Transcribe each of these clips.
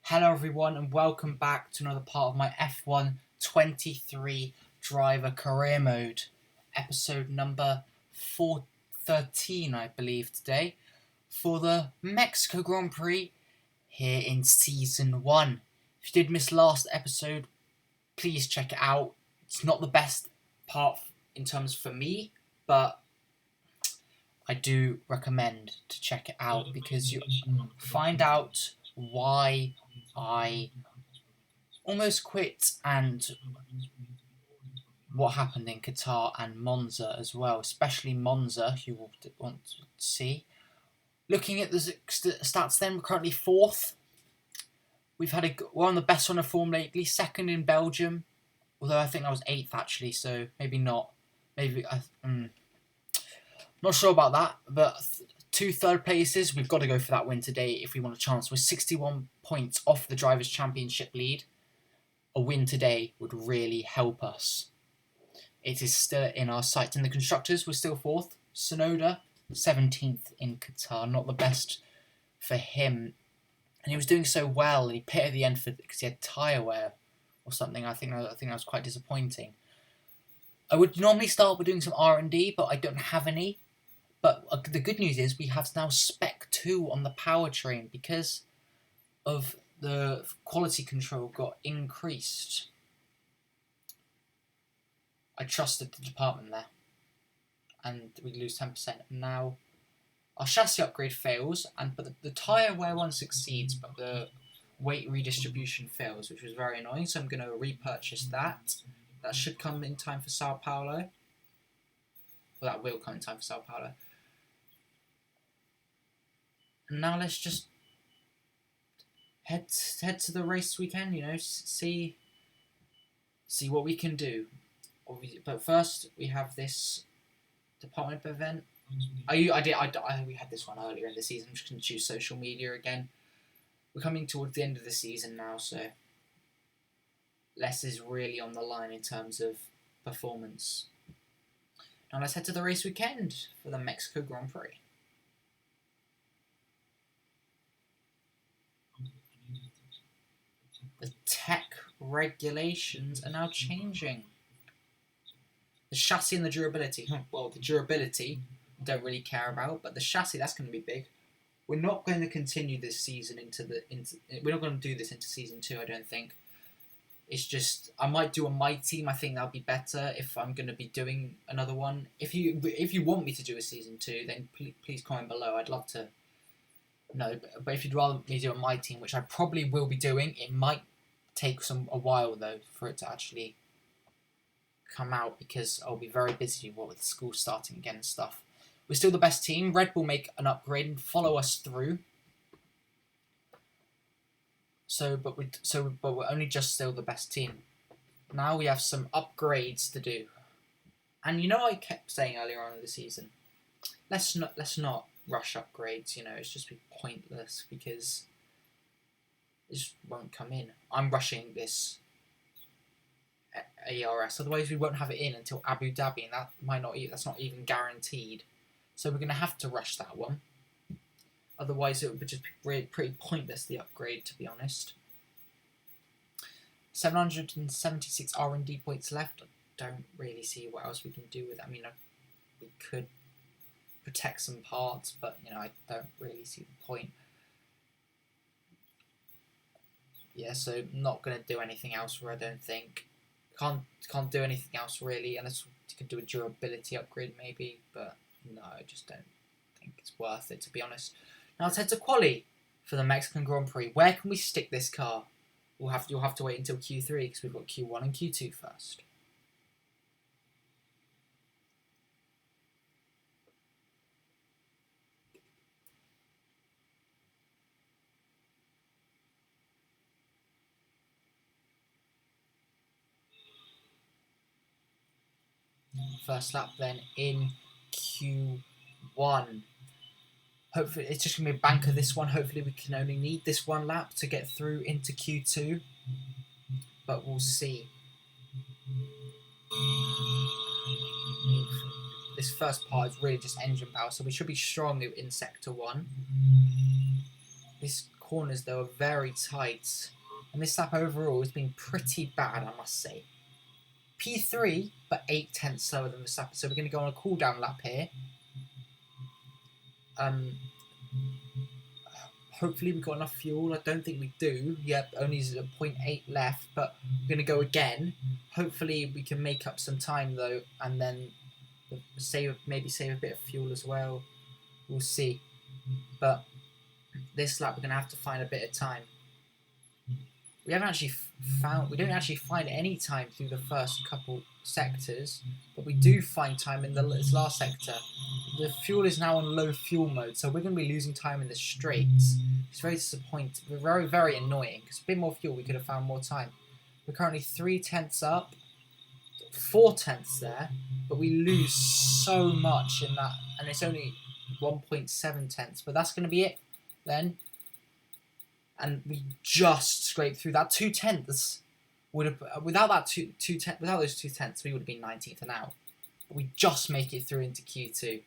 Hello everyone and welcome back to another part of my F1 23 driver career mode. Episode number 413 I believe today for the Mexico Grand Prix here in Season 1. If you did miss last episode, please check it out. It's not the best part in terms for me, but I do recommend to check it out because you find out why I almost quit and what happened in Qatar and Monza as well, especially Monza, you will want to see. Looking at the stats then, we're currently 4th. We're on the best run of form lately, 2nd in Belgium, although I think I was 8th actually, so maybe not. Not sure about that, but 2 third places, we've got to go for that win today if we want a chance. We're 61 points off the Drivers' Championship lead. A win today would really help us. It is still in our sights. In the Constructors, we're still 4th. Sonoda, 17th in Qatar. Not the best for him. And he was doing so well. He pitted at the end because he had tyre wear or something. I think that was quite disappointing. I would normally start with doing some R&D, but I don't have any. But the good news is we have now Spec 2 on the powertrain because of the quality control got increased. I trusted the department there. And we lose 10%. Now, our chassis upgrade fails, but the tyre wear one succeeds, but the weight redistribution fails, which was very annoying. So I'm going to repurchase that. That should come in time for Sao Paulo. Well, that will come in time for Sao Paulo. And now let's just head to the race weekend. See what we can do. But first, we have this department event. We had this one earlier in the season. I'm just going to choose social media again. We're coming towards the end of the season now, so less is really on the line in terms of performance. Now let's head to the race weekend for the Mexico Grand Prix. The tech regulations are now changing. The chassis and the durability. Well, the durability I don't really care about, but the chassis, that's going to be big. We're not going to continue this season we're not going to do this into Season 2, I don't think. It's just, I might do a My Team. I think that'll be better if I'm going to be doing another one. If you want me to do a Season 2, then please comment below. I'd love to know. But if you'd rather me do a My Team, which I probably will be doing, it might take a while, though, for it to actually come out because I'll be very busy with school starting again and stuff. We're still the best team. Red Bull make an upgrade and follow us through. But we're only just still the best team. Now we have some upgrades to do. And I kept saying earlier on in the season, let's not rush upgrades. It's just be pointless because it just won't come in. I'm rushing this ARS, otherwise we won't have it in until Abu Dhabi, and that's not even guaranteed. So we're going to have to rush that one. Otherwise, it would just be pretty pointless, the upgrade, to be honest. 776 R&D points left. I don't really see what else we can do with it. I mean, we could protect some parts, but, I don't really see the point. Yeah, so not going to do anything else, I don't think. Can't do anything else, really, unless you could do a durability upgrade, maybe. But, no, I just don't think it's worth it, to be honest. Now let's head to quali for the Mexican Grand Prix. Where can we stick this car? You'll have to wait until Q3 because we've got Q1 and Q2 first. First lap then in Q1. Hopefully, it's just going to be a banker this one. Hopefully, we can only need this one lap to get through into Q2. But we'll see. This first part is really just engine power, so we should be strong in Sector 1. This corners, they were very tight. And this lap overall has been pretty bad, I must say. P3, but 8 tenths slower than Verstappen. So we're going to go on a cool down lap here. Hopefully we've got enough fuel. I don't think we do. Yep, only 0.8 left, but we're going to go again. Hopefully we can make up some time though, and then maybe save a bit of fuel as well. We'll see. But this lap we're going to have to find a bit of time. We don't actually find any time through the first couple sectors, but we do find time in this last sector. The fuel is now on low fuel mode, so we're going to be losing time in the straights. It's very disappointing. We're very, very annoying, because a bit more fuel we could have found more time. We're currently 3 tenths up, 4 tenths there, but we lose so much in that, and it's only 1.7 tenths, but that's going to be it then. And we just scraped through that 2 tenths. Would have without those 2 tenths, we would have been 19th and out. But we just make it through into Q2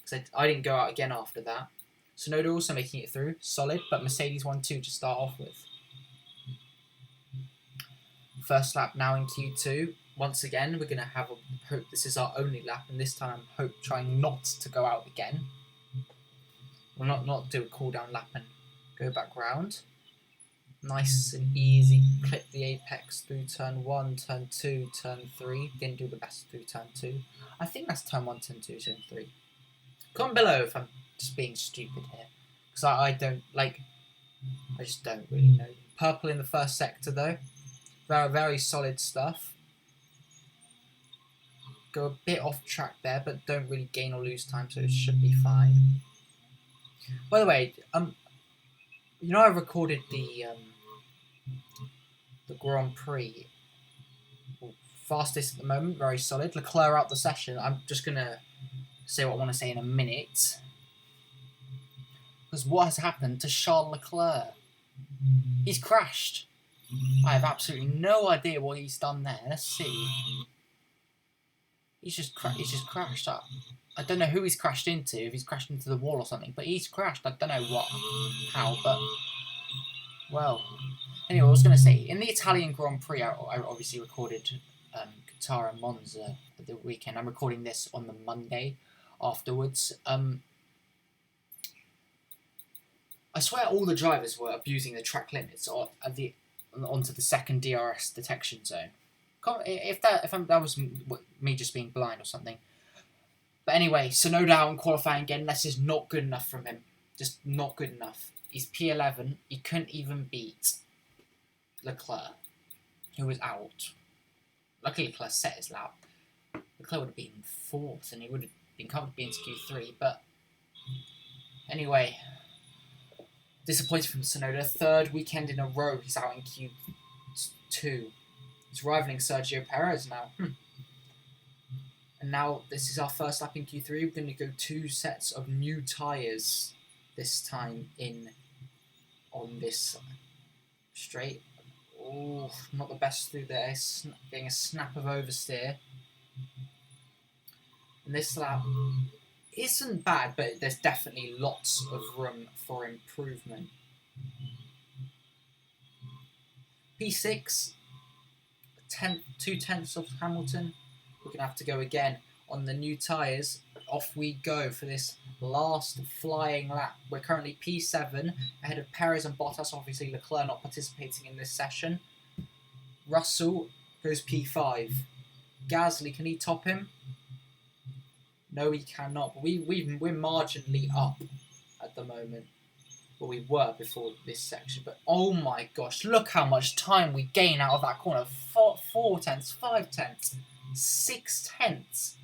because I didn't go out again after that. Tsunoda also making it through, solid, but Mercedes 1-2 to start off with. First lap now in Q2. Once again, we're going to have a hope this is our only lap, and this time trying not to go out again. We'll not do a cool down lap and go back round. Nice and easy. Clip the apex through turn 1, turn 2, turn 3. Didn't do the best through turn 2. I think that's turn 1, turn 2, turn 3. Comment below if I'm just being stupid here. Because I just don't really know. Purple in the first sector though. Very, very solid stuff. Go a bit off track there, but don't really gain or lose time, so it should be fine. By the way, you know I recorded the Grand Prix. Fastest at the moment, very solid. Leclerc out the session. I'm just going to say what I want to say in a minute. Because what has happened to Charles Leclerc? He's crashed. I have absolutely no idea what he's done there. Let's see. He's just crashed up. I don't know who he's crashed into, if he's crashed into the wall or something, but he's crashed. I don't know how, but, well. Anyway, I was going to say, in the Italian Grand Prix, I obviously recorded Qatar and Monza at the weekend. I'm recording this on the Monday afterwards. I swear all the drivers were abusing the track limits onto the second DRS detection zone. If that was me just being blind or something. But anyway, Tsunoda out in qualifying again. This is not good enough from him. Just not good enough. He's P11. He couldn't even beat Leclerc, who was out. Luckily, Leclerc set his lap. Leclerc would have been 4th, and he would have been comfortably into Q3. But anyway, disappointed from Tsunoda. 3rd weekend in a row, he's out in Q2. He's rivaling Sergio Perez now. And now this is our first lap in Q3. We're going to go 2 sets of new tyres this time on this straight. Oh, not the best through there. Getting a snap of oversteer. And this lap isn't bad, but there's definitely lots of room for improvement. P6, 2 tenths of Hamilton. We're going to have to go again on the new tyres. Off we go for this last flying lap. We're currently P7 ahead of Perez and Bottas. Obviously Leclerc not participating in this session. Russell goes P5. Gasly, can he top him? No, he cannot. But we're marginally up at the moment. Well, we were before this section. But oh my gosh, look how much time we gain out of that corner. 4 tenths, 5 tenths. 6 tenths,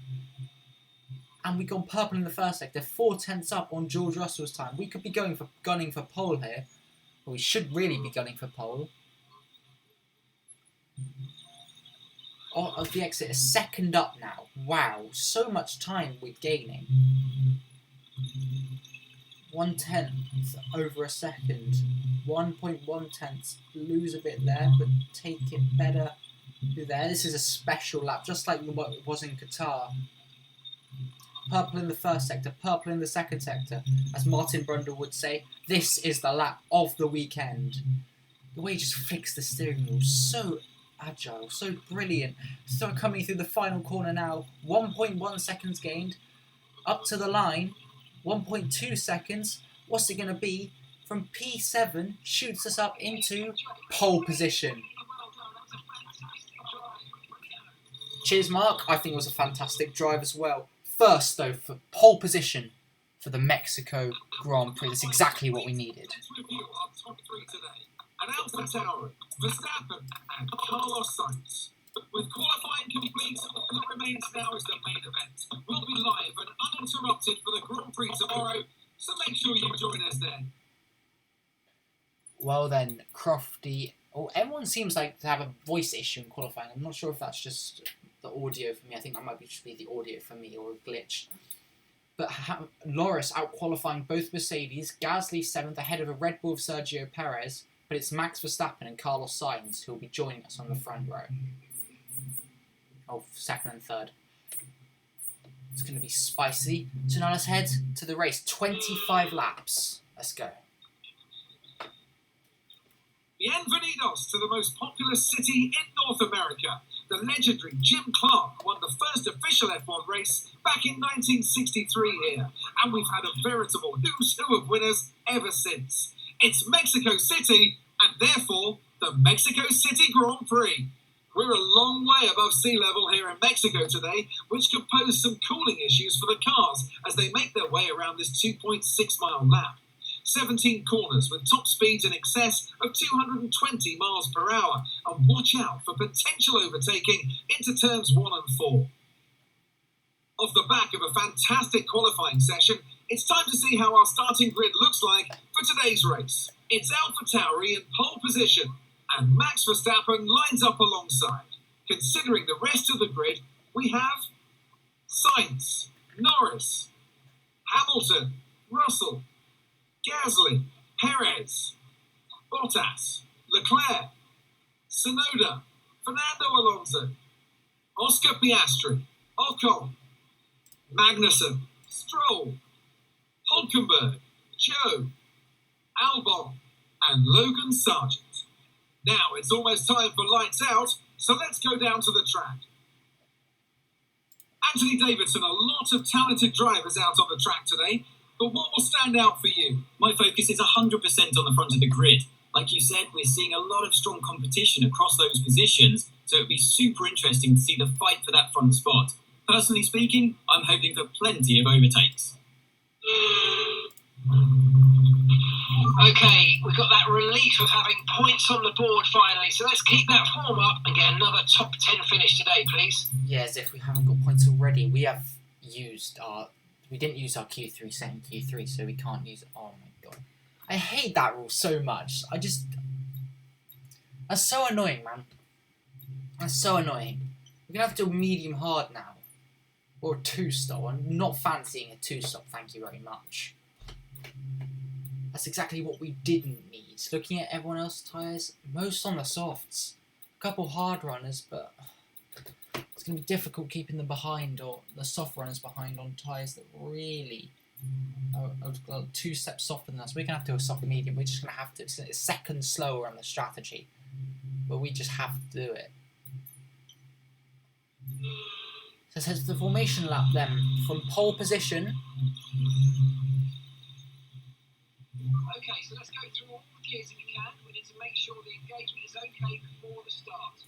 and we gone purple in the first sector. 4 tenths up on George Russell's time. We could be gunning for pole here. Well, we should really be gunning for pole. Of the exit, a second up now. Wow, so much time we're gaining. 1 tenth over a second. 1.1 tenths. Lose a bit there, but take it better. There. This is a special lap, just like what it was in Qatar. Purple in the first sector, purple in the second sector. As Martin Brundle would say, this is the lap of the weekend. The way he just flicks the steering wheel, so agile, so brilliant. So coming through the final corner now, 1.1 seconds gained, up to the line, 1.2 seconds. What's it going to be? From P7, shoots us up into pole position. Cheers, Mark. I think it was a fantastic drive as well. First, though, for pole position for the Mexico Grand Prix. That's exactly what we needed. And Alpha Tauri, Verstappen and Carlos Sainz. With qualifying complete, all that remains now is the main event. We'll be live and uninterrupted for the Grand Prix tomorrow, so make sure you join us then. Well then, Crofty... Oh, everyone seems like to have a voice issue in qualifying. I'm not sure if that's just the audio for me. I think that might just be the audio for me or a glitch. But Norris out-qualifying both Mercedes. Gasly 7th ahead of a Red Bull of Sergio Perez. But it's Max Verstappen and Carlos Sainz who will be joining us on the front row. Oh, second and third. It's going to be spicy. So now let's head to the race. 25 laps. Let's go. Bienvenidos to the most populous city in North America. The legendary Jim Clark won the first official F1 race back in 1963 here. And we've had a veritable who's who of winners ever since. It's Mexico City, and therefore, the Mexico City Grand Prix. We're a long way above sea level here in Mexico today, which could pose some cooling issues for the cars as they make their way around this 2.6-mile lap. 17 corners with top speeds in excess of 220 miles per hour, and watch out for potential overtaking into turns 1 and 4. Off the back of a fantastic qualifying session, it's time to see how our starting grid looks like for today's race. It's Alpha Tauri in pole position, and Max Verstappen lines up alongside. Considering the rest of the grid, we have Sainz, Norris, Hamilton, Russell, Gasly, Perez, Bottas, Leclerc, Tsunoda, Fernando Alonso, Oscar Piastri, Ocon, Magnussen, Stroll, Hulkenberg, Joe, Albon, and Logan Sargent. Now it's almost time for lights out, so let's go down to the track. Anthony Davidson, a lot of talented drivers out on the track today, but what will stand out for you? My focus is 100% on the front of the grid. Like you said, we're seeing a lot of strong competition across those positions, so it'll be super interesting to see the fight for that front spot. Personally speaking, I'm hoping for plenty of overtakes. Okay, we've got that relief of having points on the board finally, so let's keep that form up and get another top 10 finish today, please. Yeah, as if we haven't got points already. We didn't use our Q3 setting Q3, so we can't use it. Oh my god. I hate that rule so much. That's so annoying, man. That's so annoying. We're going to have to do medium hard now. Or a 2-stop. I'm not fancying a 2-stop, thank you very much. That's exactly what we didn't need. Looking at everyone else's tyres, most on the softs. A couple hard runners, but it's going to be difficult keeping them behind, or the soft runners behind on tyres that really are 2 steps softer than us. We're going to have to do a soft medium. We're just going to have to. It's a second slower on the strategy, but we just have to do it. So it says the formation lap then, from pole position. Okay, so let's go through all the gears if we can. We need to make sure the engagement is okay before the start.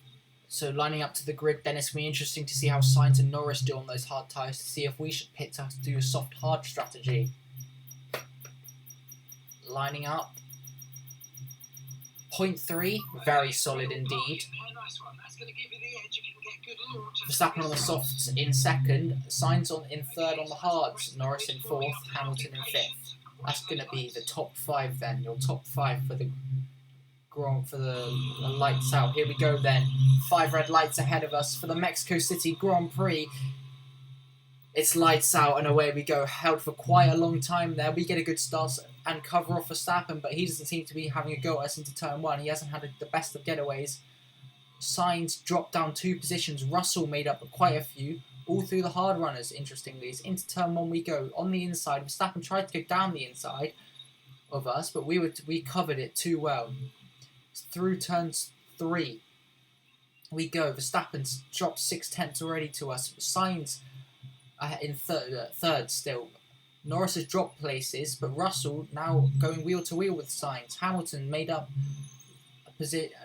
So lining up to the grid, then it's going to be interesting to see how Sainz and Norris do on those hard tyres, to see if we should pit to do a soft hard strategy. Lining up. 0.3, very solid indeed. Nice one. That's going to give you the edge if you can get good launch. Verstappen on the softs in second, Sainz in third on the hards, Norris in fourth, Hamilton in fifth. That's going to be the top 5 then, your top 5 for the lights out. Here we go then. 5 red lights ahead of us for the Mexico City Grand Prix. It's lights out and away we go. Held for quite a long time there. We get a good start and cover off Verstappen, but he doesn't seem to be having a go at us into turn 1. He hasn't had the best of getaways. Sainz dropped down 2 positions. Russell made up quite a few. all through the hard runners, interestingly. It's into turn 1 we go. On the inside, Verstappen tried to go down the inside of us, but we covered it too well. Through turns 3 we go. Verstappen's dropped 6/10 already to us. Sainz in third still. Norris has dropped places, but Russell now going wheel to wheel with Sainz. Hamilton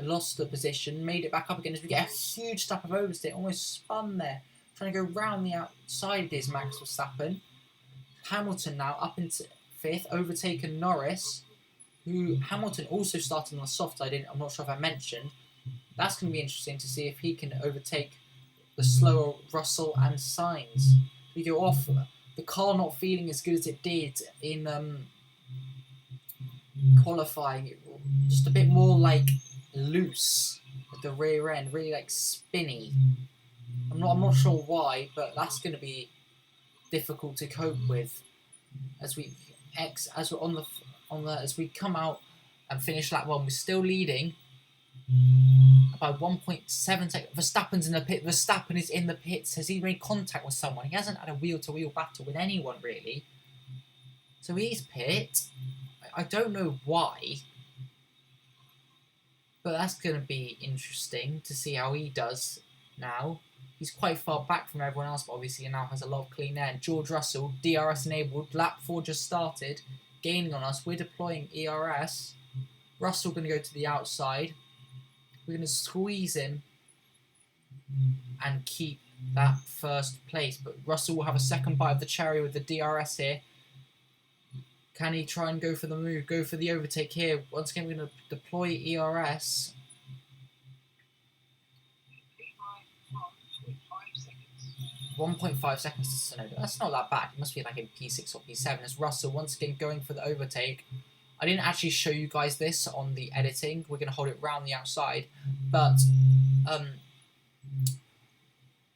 lost the position, made it back up again as we get a huge stop of oversteer, almost spun there. Trying to go round the outside is Max Verstappen. Hamilton now up into 5th, overtaken Norris, who Hamilton also started on the soft. I'm not sure if I mentioned. That's going to be interesting to see if he can overtake the slower Russell and Sainz. We go off. The car not feeling as good as it did in qualifying. Just a bit more like loose at the rear end, really like spinny. I'm not sure why, but that's going to be difficult to cope with as we come out and finish lap 1. We're still leading by 1.7 seconds. Verstappen's in the pit. Verstappen is in the pits. Has he made contact with someone? He hasn't had a wheel-to-wheel battle with anyone, really. So he's pit. I don't know why. But that's going to be interesting to see how he does now. He's quite far back from everyone else, but obviously he now has a lot of clean air. And George Russell, DRS enabled. Lap 4 just started. Gaining on us. We're deploying ERS. Russell going to go to the outside. We're going to squeeze him and keep that first place. But Russell will have a second bite of the cherry with the DRS here. Can he try and go for the move, go for the overtake here? Once again, we're going to deploy ERS. 1.5 seconds to Tsunoda. That's not that bad. It must be like in P6 or P7. As Russell once again going for the overtake. I didn't actually show you guys this on the editing. We're going to hold it round the outside. But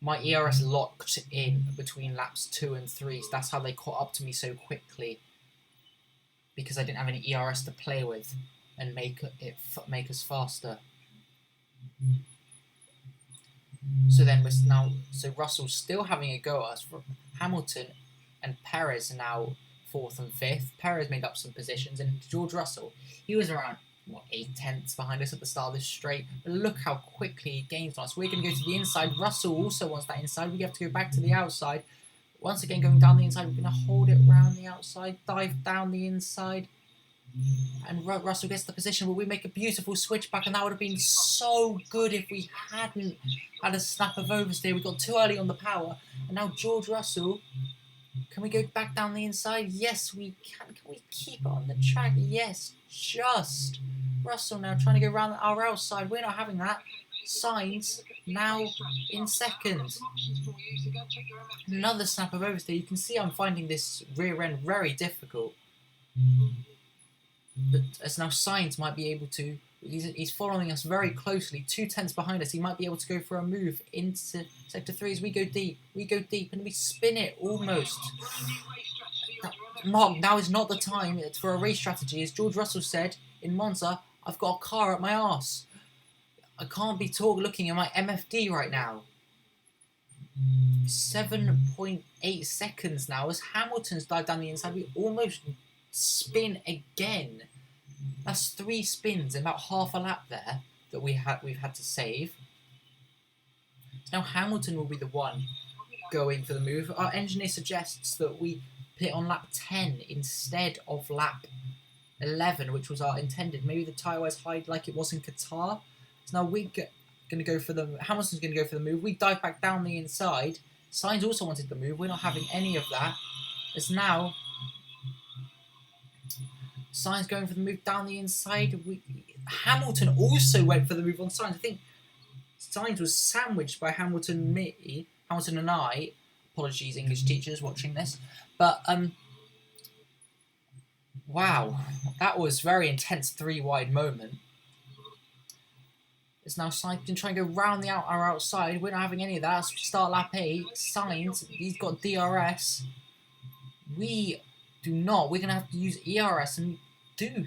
my ERS locked in between laps 2 and 3. So that's how they caught up to me so quickly. Because I didn't have any ERS to play with and make us faster. So Russell's still having a go at us. Hamilton and Perez are now 4th and 5th. Perez made up some positions, and George Russell, he was around 8/10 behind us at the start of this straight. But look how quickly he gains on us. We're going to go to the inside. Russell also wants that inside. We have to go back to the outside. Once again, going down the inside, we're going to hold it round the outside, dive down the inside, and Russell gets the position. But we make a beautiful switch back, and that would have been so good if we hadn't had a snap of oversteer. We got too early on the power, and now George Russell. Can we go back down the inside? Yes, we can. Can we keep it on the track? Yes, just. Russell now trying to go around our outside. We're not having that. Sainz now in second. Another snap of oversteer. You can see I'm finding this rear end very difficult. But as now Sainz might be able to, he's following us very closely, 2/10 behind us. He might be able to go for a move into sector 3 as we go deep, and we spin it almost. Mark, now is not the time for a race strategy. As George Russell said in Monza, I've got a car at my arse. I can't be looking at my MFD right now. 7.8 seconds now as Hamilton's dived down the inside. We almost spin again. That's 3 spins in about half a lap there that we've had to save. Now Hamilton will be the one going for the move. Our engineer suggests that we pit on lap 10 instead of lap 11, which was our intended. Maybe the tyre wears hide like it was in Qatar. So now we're going to go for Hamilton's going to go for the move. We dive back down the inside. Sainz also wanted the move. We're not having any of that. It's now Sainz going for the move down the inside. Hamilton also went for the move on Sainz. I think Sainz was sandwiched by Hamilton and I. Apologies, English teachers watching this. But, wow. That was a very intense 3-wide moment. It's now Sainz can try and go round our outside. We're not having any of that. Start lap 8. Sainz, he's got DRS. We do not. We're going to have to use ERS and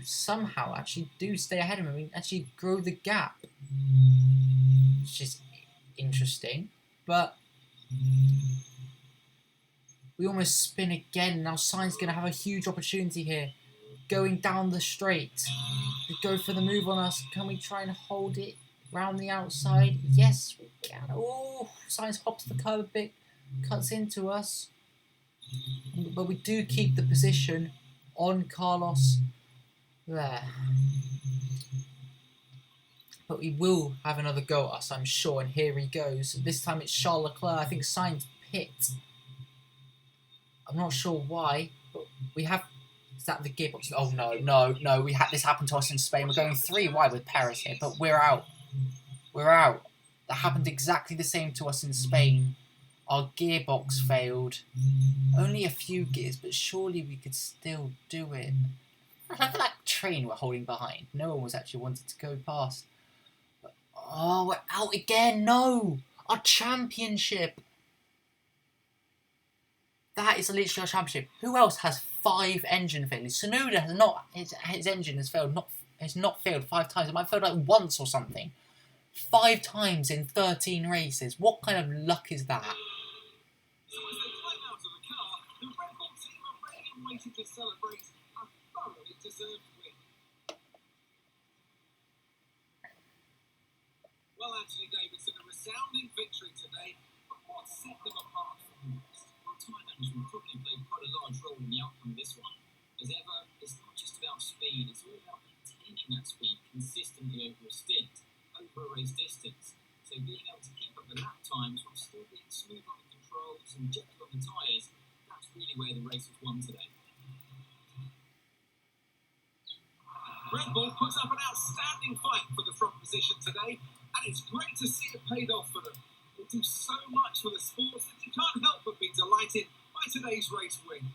somehow stay ahead of him and actually grow the gap. Which is interesting. But We almost spin again. Now Sainz going to have a huge opportunity here. Going down the straight. They go for the move on us. Can we try and hold it round the outside? Yes, we can. Oh, Sainz hops the curb a bit. Cuts into us. But we do keep the position on Carlos there. But we will have another go at us, I'm sure. And here he goes. This time it's Charles Leclerc. I think Sainz pit. I'm not sure why, but we have... Is that the gearbox? Oh, no. We had this happen to us in Spain. We're going 3 wide with Perez here, but we're out. We're out. That happened exactly the same to us in Spain. Our gearbox failed. Only a few gears, but surely we could still do it. Look at that train we're holding behind. No one was actually wanting to go past. But, oh, we're out again. No! Our championship. That is literally our championship. Who else has 5 engine failures? Tsunoda has not. His engine has failed. Has not failed 5 times. It might have failed like once or something. 5 times in 13 races. What kind of luck is that? So as they climb out of the car, the Red Bull team are ready and waiting to celebrate a thoroughly deserved win. Well, Anthony Davidson, a resounding victory today, but what set them apart from the rest? Well, time management probably played quite a large role in the outcome of this one. As ever, it's not just about speed, it's all about maintaining that speed consistently over a stint, over a race distance. So being able to keep up the lap times while still being smooth on the controls and gentle on the tyres, that's really where the race was won today. Red Bull puts up an outstanding fight for the front position today, and it's great to see it paid off for them. They do so much for the sport that you can't help but be delighted by today's race win.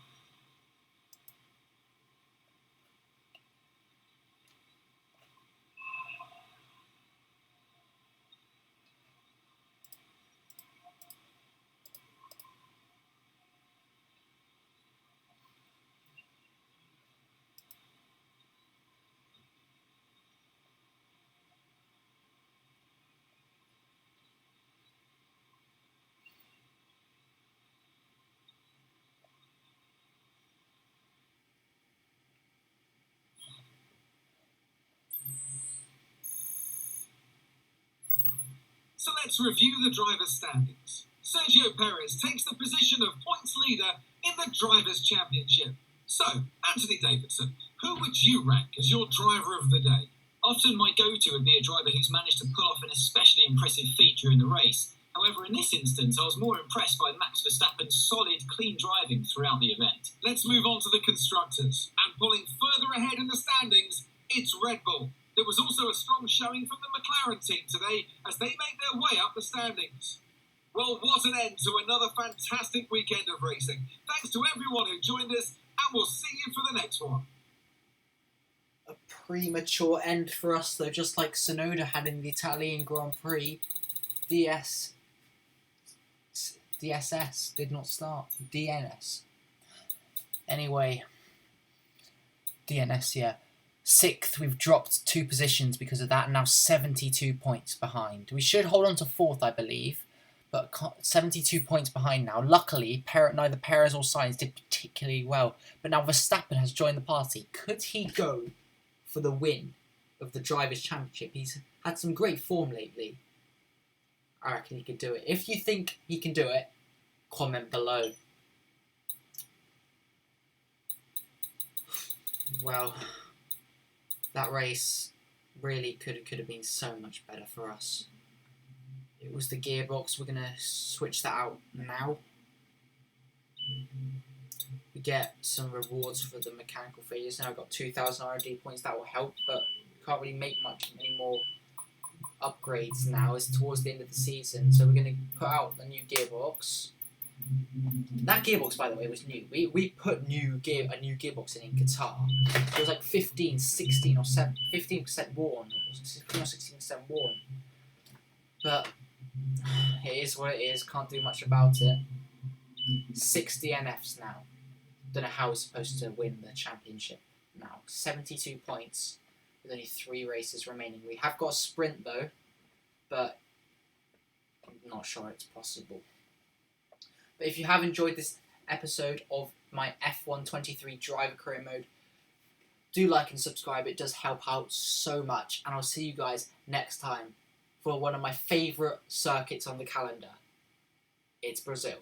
So let's review the drivers' standings. Sergio Perez takes the position of points leader in the Drivers' Championship. So, Anthony Davidson, who would you rank as your driver of the day? Often my go-to would be a driver who's managed to pull off an especially impressive feat during the race. However, in this instance, I was more impressed by Max Verstappen's solid, clean driving throughout the event. Let's move on to the constructors. And pulling further ahead in the standings, it's Red Bull. There was also a strong showing from the McLaren team today as they made their way up the standings. Well, what an end to another fantastic weekend of racing. Thanks to everyone who joined us, and we'll see you for the next one. A premature end for us, though, just like Tsunoda had in the Italian Grand Prix. DSS did not start. DNS. Anyway, DNS, yeah. 6th, we've dropped 2 positions because of that, and now 72 points behind. We should hold on to 4th, I believe, but 72 points behind now. Luckily, neither Perez or Sainz did particularly well, but now Verstappen has joined the party. Could he go for the win of the Drivers' Championship? He's had some great form lately. I reckon he could do it. If you think he can do it, comment below. Well, that race really could have been so much better for us. It was the gearbox. We're going to switch that out now. We get some rewards for the mechanical failures. Now I've got 2,000 R&D points. That will help, but can't really make any more upgrades now. It's towards the end of the season, so we're going to put out the new gearbox. That gearbox, by the way, was new. We put a new gearbox in Qatar. It was like 15 or 15% worn. 15 or 16% worn. But it is what it is. Can't do much about it. 60 NFs now. Don't know how we're supposed to win the championship now. 72 points with only 3 races remaining. We have got a sprint though, but I'm not sure it's possible. But if you have enjoyed this episode of my F1 23 driver career mode, do like and subscribe. It does help out so much. And I'll see you guys next time for one of my favourite circuits on the calendar. It's Brazil.